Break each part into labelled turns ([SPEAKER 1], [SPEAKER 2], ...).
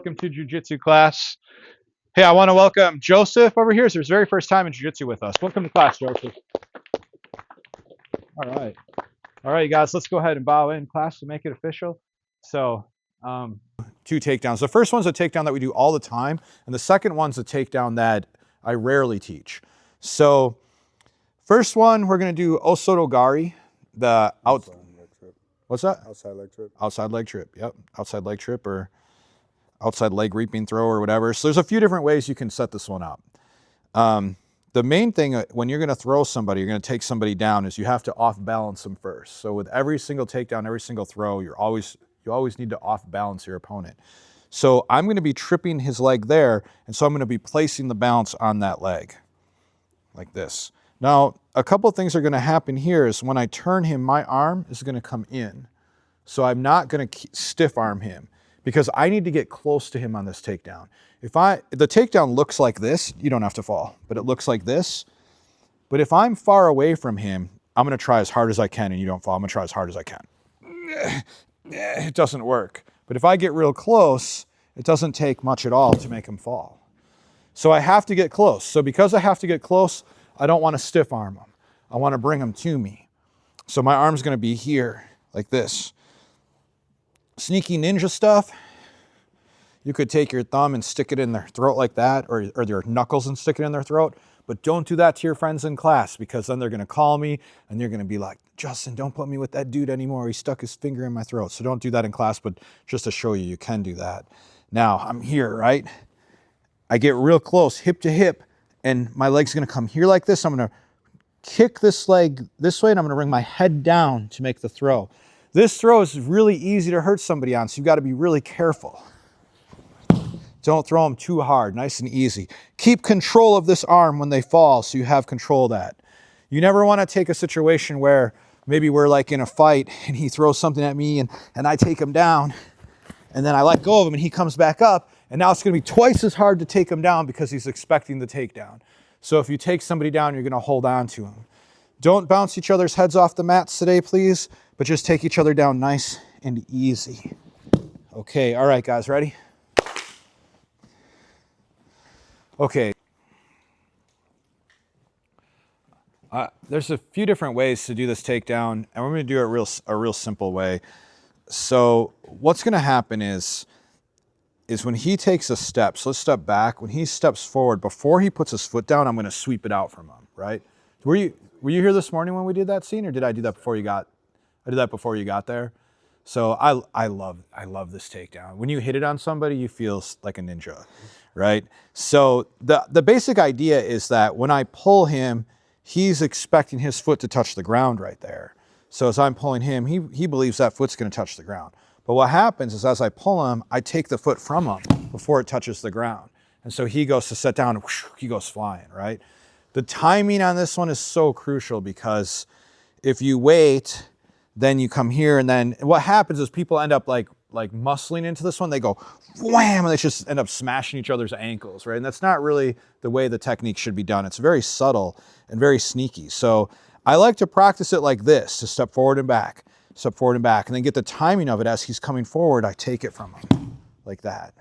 [SPEAKER 1] Welcome to Jiu-Jitsu class. Hey, I want to welcome Joseph over here. It's his very first time in Jiu-Jitsu with us. Welcome to class, Joseph. All right. All right, you guys, let's go ahead and bow in class to make it official. So, two takedowns. The first one's a takedown that we do all the time, and the second one's a takedown that I rarely teach. So, first one, we're going to do Osotogari, the out. What's that?
[SPEAKER 2] Outside leg trip.
[SPEAKER 1] Outside leg trip. Yep. Outside leg trip or outside leg reaping throw or whatever. So there's a few different ways you can set this one up. The main thing when you're going to throw somebody, you're going to take somebody down, is you have to off balance them first. So with every single takedown, every single throw, you always need to off balance your opponent. So I'm going to be tripping his leg there, and so I'm going to be placing the balance on that leg like this. Now, a couple things are going to happen here is when I turn him, my arm is going to come in. So I'm not going to stiff arm him, because I need to get close to him on this takedown. If the takedown looks like this, you don't have to fall, but it looks like this. But if I'm far away from him, I'm going to try as hard as I can, and you don't fall. I'm going to try as hard as I can. It doesn't work. But if I get real close, it doesn't take much at all to make him fall. So I have to get close. So because I have to get close, I don't want to stiff arm him. I want to bring him to me. So my arm's going to be here like this. Sneaky ninja stuff, you could take your thumb and stick it in their throat like that, or your knuckles and stick it in their throat. But don't do that to your friends in class, because then they're going to call me and they're going to be like, Justin, don't put me with that dude anymore. He stuck his finger in my throat. So don't do that in class, but just to show you, you can do that. Now I'm here, right? I get real close, hip to hip, and my leg's going to come here like this. I'm going to kick this leg this way, and I'm going to bring my head down to make the throw. This throw is really easy to hurt somebody on, so you've got to be really careful. Don't throw them too hard, nice and easy. Keep control of this arm when they fall, so you have control of that. You never want to take a situation where maybe we're like in a fight and he throws something at me and I take him down, and then I let go of him and he comes back up, and now it's going to be twice as hard to take him down because he's expecting the takedown. So if you take somebody down, you're going to hold on to him. Don't bounce each other's heads off the mats today, please, but just take each other down nice and easy. Okay, all right, guys, ready? Okay. There's a few different ways to do this takedown, and we're going to do it a real simple way. So what's going to happen is when he takes a step, so let's step back. When he steps forward, before he puts his foot down, I'm going to sweep it out from him, right? Were you here this morning when we did that scene, or did I do that before you got? I did that before you got there. So I love this takedown. When you hit it on somebody, you feel like a ninja, right? So the basic idea is that when I pull him, he's expecting his foot to touch the ground right there. So as I'm pulling him, he believes that foot's going to touch the ground. But what happens is as I pull him, I take the foot from him before it touches the ground. And so he goes to set down and whoosh, he goes flying, right? The timing on this one is so crucial, because if you wait, then you come here, and then what happens is people end up like muscling into this one. They go wham, and they just end up smashing each other's ankles, right? And that's not really the way the technique should be done. It's very subtle and very sneaky. So I like to practice it like this, to step forward and back, and then get the timing of it as he's coming forward. I take it from him like that.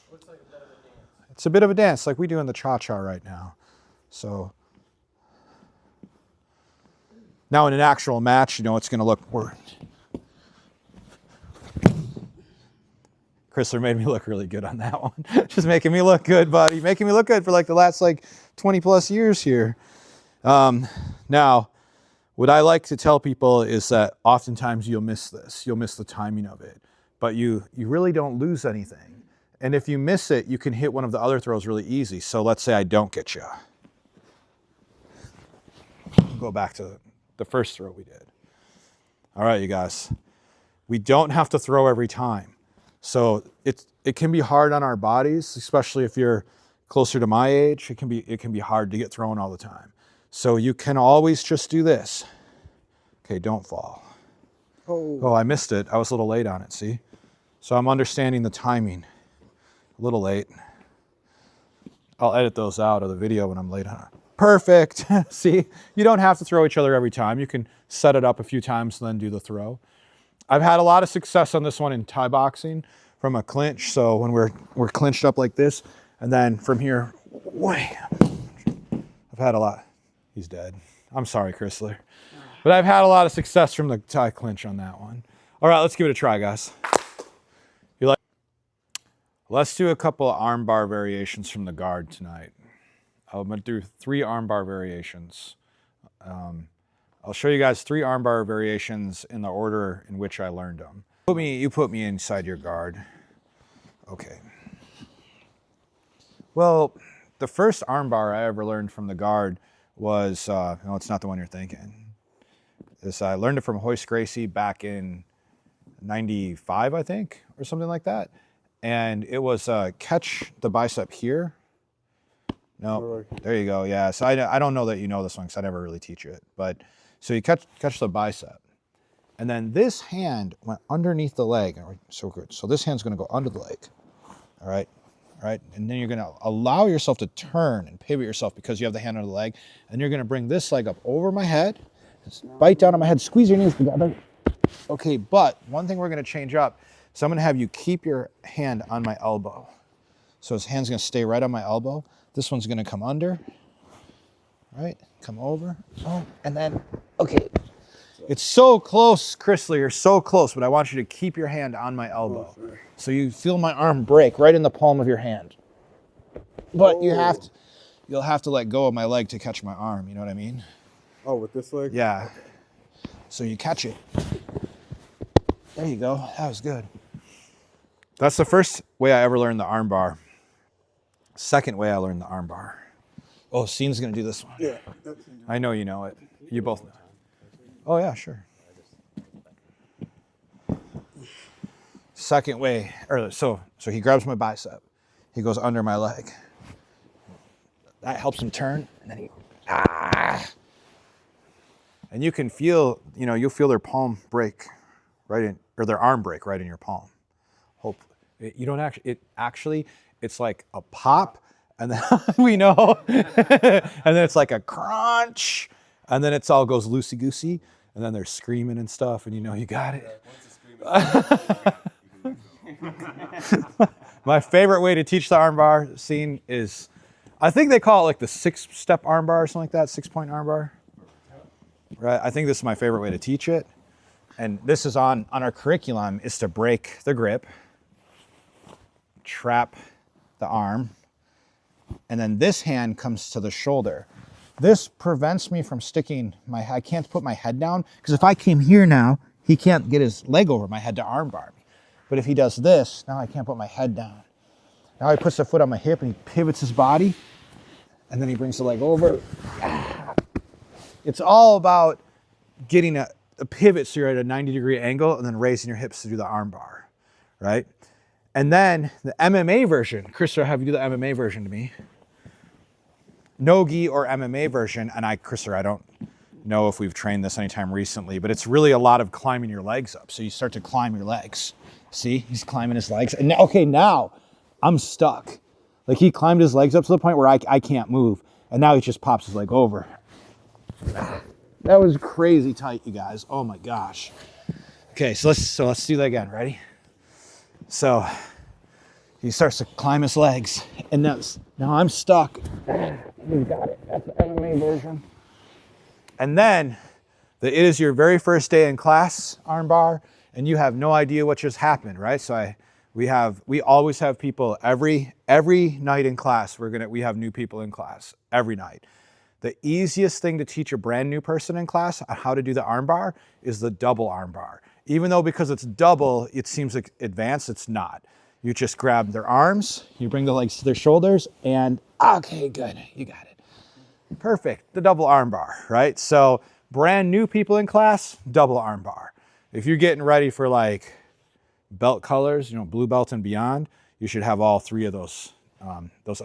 [SPEAKER 2] Looks like a bit of a dance.
[SPEAKER 1] It's a bit of a dance like we do in the cha-cha right now. So now in an actual match, it's going to look more. Chrysler made me look really good on that one. Just making me look good, buddy. Making me look good for like the last 20 plus years here. Now, what I like to tell people is that oftentimes you'll miss this. You'll miss the timing of it, but you really don't lose anything. And if you miss it, you can hit one of the other throws really easy. So let's say I don't get you. Go back to the first throw we did. All right, you guys. We don't have to throw every time. So it can be hard on our bodies, especially if you're closer to my age. It can be hard to get thrown all the time. So you can always just do this. Okay, don't fall. Oh, I missed it. I was a little late on it, see? So I'm understanding the timing. A little late. I'll edit those out of the video when I'm late on it. Perfect. See, you don't have to throw each other every time. You can set it up a few times and then do the throw. I've had a lot of success on this one in Thai boxing, from a clinch. So when we're clinched up like this, and then from here, wham. I've had a lot. He's dead. I'm sorry, Chrysler. But I've had a lot of success from the tie clinch on that one. All right, let's give it a try, guys. You like? Let's do a couple of arm bar variations from the guard tonight. I'm going to do 3 arm bar variations. I'll show you guys 3 arm bar variations in the order in which I learned them. You put me inside your guard. Okay. Well, the first arm bar I ever learned from the guard was, no, it's not the one you're thinking. I learned it from Hoist Gracie back in 95, I think, or something like that. And it was catch the bicep here. No, there you go. Yeah, so I don't know that you know this one because I never really teach it. But so you catch the bicep. And then this hand went underneath the leg. So good. So this hand's going to go under the leg. All right. And then you're going to allow yourself to turn and pivot yourself because you have the hand under the leg. And you're going to bring this leg up over my head. Bite down on my head. Squeeze your knees together. Okay, but one thing we're going to change up. So I'm going to have you keep your hand on my elbow. So his hand's going to stay right on my elbow. This one's going to come under. Right? Come over. Oh, and then, okay. It's so close, Chrysler, you're so close, but I want you to keep your hand on my elbow. So you feel my arm break right in the palm of your hand. But you'll have to let go of my leg to catch my arm, you know what I mean?
[SPEAKER 3] Oh, with this leg?
[SPEAKER 1] Yeah. So you catch it. There you go, that was good. That's the first way I ever learned the arm bar. Second way I learned the arm bar. Oh, Scene's gonna do this one.
[SPEAKER 3] Yeah.
[SPEAKER 1] I know you know it. You both know. Oh yeah, sure. Second way, so he grabs my bicep. He goes under my leg. That helps him turn, and then and you can feel, you'll feel their palm break right in, or their arm break right in your palm. You don't actually, it's like a pop, and then we know, and then it's like a crunch, and then it's all goes loosey-goosey, and then they're screaming and stuff, and you got it. My favorite way to teach the armbar Scene is, I think they call it like the 6-step armbar or something like that, 6-point armbar. Right? I think this is my favorite way to teach it. And this is on our curriculum, is to break the grip, trap the arm, and then this hand comes to the shoulder. This prevents me from sticking I can't put my head down, because if I came here now, he can't get his leg over my head to armbar me. But if he does this, now I can't put my head down. Now he puts the foot on my hip and he pivots his body, and then he brings the leg over. It's all about getting a pivot so you're at a 90-degree angle and then raising your hips to do the arm bar, right? And then the MMA version. Chrysler, have you do the MMA version to me. No-gi or MMA version, and Chrysler, I don't know if we've trained this anytime recently, but it's really a lot of climbing your legs up. So you start to climb your legs. See, he's climbing his legs. And now I'm stuck. Like he climbed his legs up to the point where I can't move. And now he just pops his leg over. That was crazy tight, you guys. Oh my gosh. Okay, so let's do that again. Ready? So he starts to climb his legs, and now I'm stuck. You got it. That's the MMA version. And then it is your very first day in class, armbar, and you have no idea what just happened, right? So we always have people every night in class. We have new people in class every night. The easiest thing to teach a brand new person in class on how to do the armbar is the double armbar. Even though because it's double, it seems like advanced, it's not. You just grab their arms, you bring the legs to their shoulders, and okay, good, you got it. Perfect, the double armbar, right? So brand new people in class, double armbar. If you're getting ready for like belt colors, blue belt and beyond, you should have all 3 of those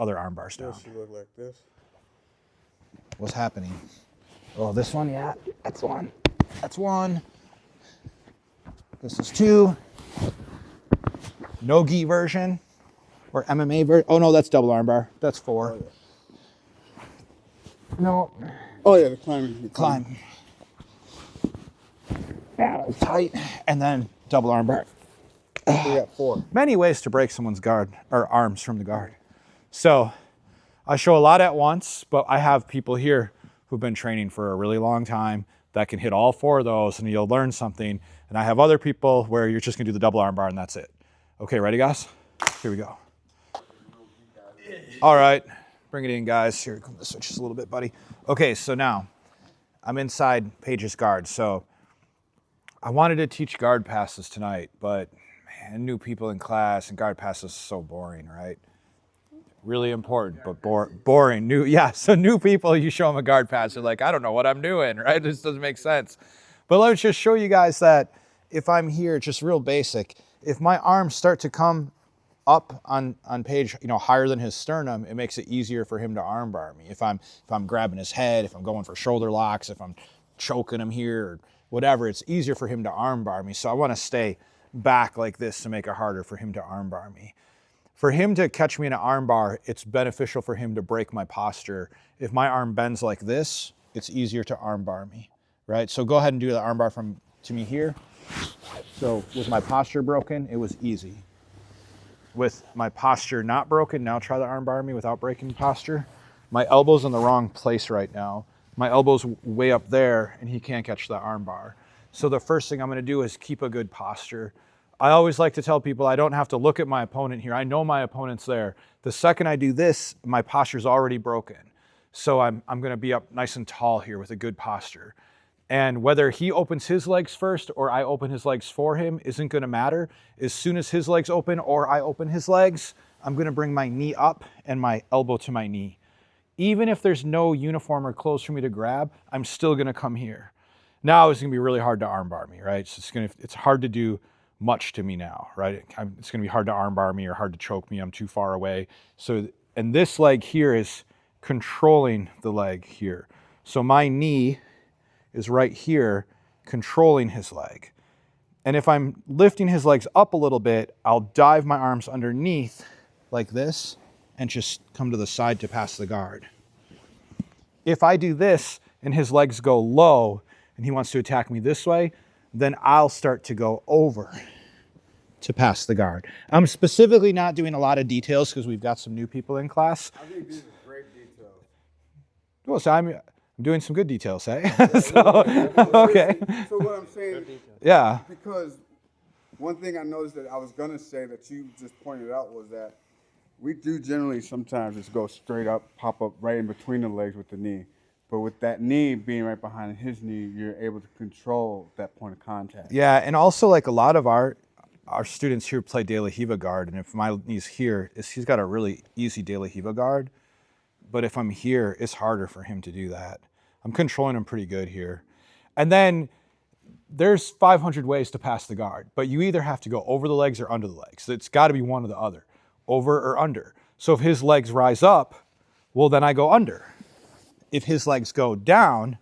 [SPEAKER 1] other arm bars down.
[SPEAKER 3] Does she look like this?
[SPEAKER 1] What's happening? Oh, this one, yeah, that's one. That's one. This is 2. No-gi version or MMA version. Oh no, that's double armbar. That's 4.
[SPEAKER 3] Oh, yeah.
[SPEAKER 1] No.
[SPEAKER 3] Oh yeah, the climbing.
[SPEAKER 1] Climb. Yeah, tight. And then double armbar.
[SPEAKER 3] We got 4.
[SPEAKER 1] Many ways to break someone's guard or arms from the guard. So I show a lot at once, but I have people here who've been training for a really long time that can hit all 4 of those and you'll learn something. And I have other people where you're just gonna do the double arm bar and that's it. Okay, ready guys? Here we go. All right, bring it in guys. Here, come switch this a little bit, buddy. Okay, so now I'm inside Paige's guard. So I wanted to teach guard passes tonight, but man, new people in class and guard passes is so boring, right? Really important, but boring. So new people, you show them a guard pass, they're like, I don't know what I'm doing, right? This doesn't make sense. But let me just show you guys that if I'm here, just real basic, if my arms start to come up on Paige, higher than his sternum, it makes it easier for him to armbar me. If I'm grabbing his head, if I'm going for shoulder locks, if I'm choking him here or whatever, it's easier for him to armbar me. So I want to stay back like this to make it harder for him to armbar me. For him to catch me in an armbar, it's beneficial for him to break my posture. If my arm bends like this, it's easier to armbar me, right? So go ahead and do the armbar to me here. So with my posture broken, it was easy. With my posture not broken, now try to armbar me without breaking posture. My elbow's in the wrong place right now. My elbow's way up there and he can't catch the armbar. So the first thing I'm gonna do is keep a good posture. I always like to tell people I don't have to look at my opponent here. I know my opponent's there. The second I do this, my posture's already broken. So I'm gonna be up nice and tall here with a good posture. And whether he opens his legs first or I open his legs for him isn't gonna matter. As soon as his legs open or I open his legs, I'm gonna bring my knee up and my elbow to my knee. Even if there's no uniform or clothes for me to grab, I'm still gonna come here. Now it's gonna be really hard to armbar me, right? So it's hard to do much to me now, right? It's gonna be hard to armbar me or hard to choke me. I'm too far away. So, and this leg here is controlling the leg here. So my knee is right here controlling his leg. And if I'm lifting his legs up a little bit, I'll dive my arms underneath like this and just come to the side to pass the guard. If I do this and his legs go low and he wants to attack me this way, then I'll start to go over to pass the guard. I'm specifically not doing a lot of details because we've got some new people in class.
[SPEAKER 3] I think these are great details.
[SPEAKER 1] Well, so I'm doing some good details, eh? Okay.
[SPEAKER 3] So what I'm saying,
[SPEAKER 1] Yeah.
[SPEAKER 3] because one thing I noticed that I was gonna say that you just pointed out was that we do generally sometimes just go straight up, pop up right in between the legs with the knee. But with that knee being right behind his knee, you're able to control that point of contact.
[SPEAKER 1] Yeah, and also like a lot of our students here play De La Hiva guard, and if my knee's here, he's got a really easy De La Hiva guard. But if I'm here, it's harder for him to do that. I'm controlling him pretty good here. And then there's 500 ways to pass the guard, but you either have to go over the legs or under the legs. It's got to be one or the other, over or under. So if his legs rise up, well, then I go under. If his legs go down,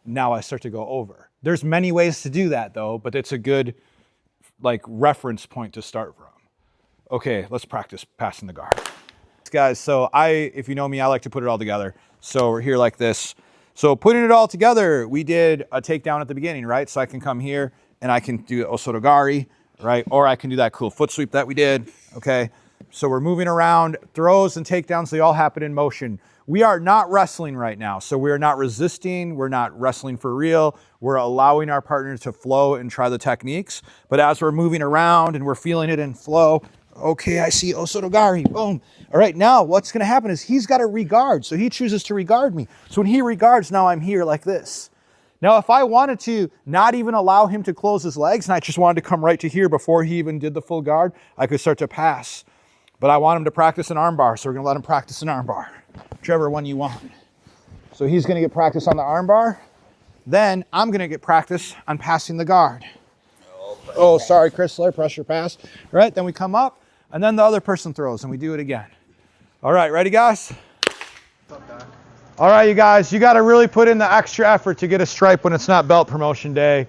[SPEAKER 1] now I start to go over. There's many ways to do that though, but it's a good reference point to start from. Okay, let's practice passing the guard. Guys, so if you know me, I like to put it all together. So we're here like this. So putting it all together, we did a takedown at the beginning, right? So I can come here and I can do osotogari, right? Or I can do that cool foot sweep that we did, okay? So we're moving around, throws and takedowns, they all happen in motion. We are not wrestling right now. So we're not resisting, we're not wrestling for real. We're allowing our partner to flow and try the techniques. But as we're moving around and we're feeling it in flow, okay, I see osotogari, boom. All right, now what's gonna happen is he's got to regard. So he chooses to regard me. So when he regards, now I'm here like this. Now, if I wanted to not even allow him to close his legs and I just wanted to come right to here before he even did the full guard, I could start to pass. But I want him to practice an armbar, so we're gonna let him practice an armbar. Whichever one you want. So he's gonna get practice on the armbar. Then I'm gonna get practice on passing the guard. Oh, sorry, Chrysler, pressure pass. All right, then we come up, and then the other person throws, and we do it again. All right, ready, guys? All right, you guys, you gotta really put in the extra effort to get a stripe when it's not belt promotion day.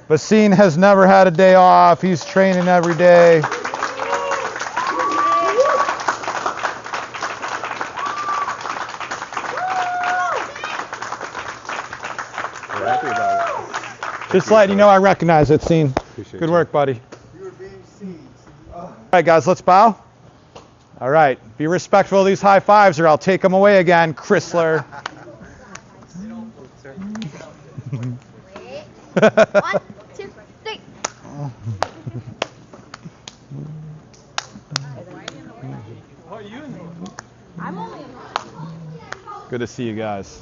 [SPEAKER 1] Basine has never had a day off. He's training every day. Just letting you know I recognize it, Scene. Good work, buddy.
[SPEAKER 3] You were being seen.
[SPEAKER 1] right, guys, let's bow. All right, be respectful of these high fives or I'll take them away again, Chrysler.
[SPEAKER 4] One, two, three. I'm only.
[SPEAKER 1] Good to see you guys.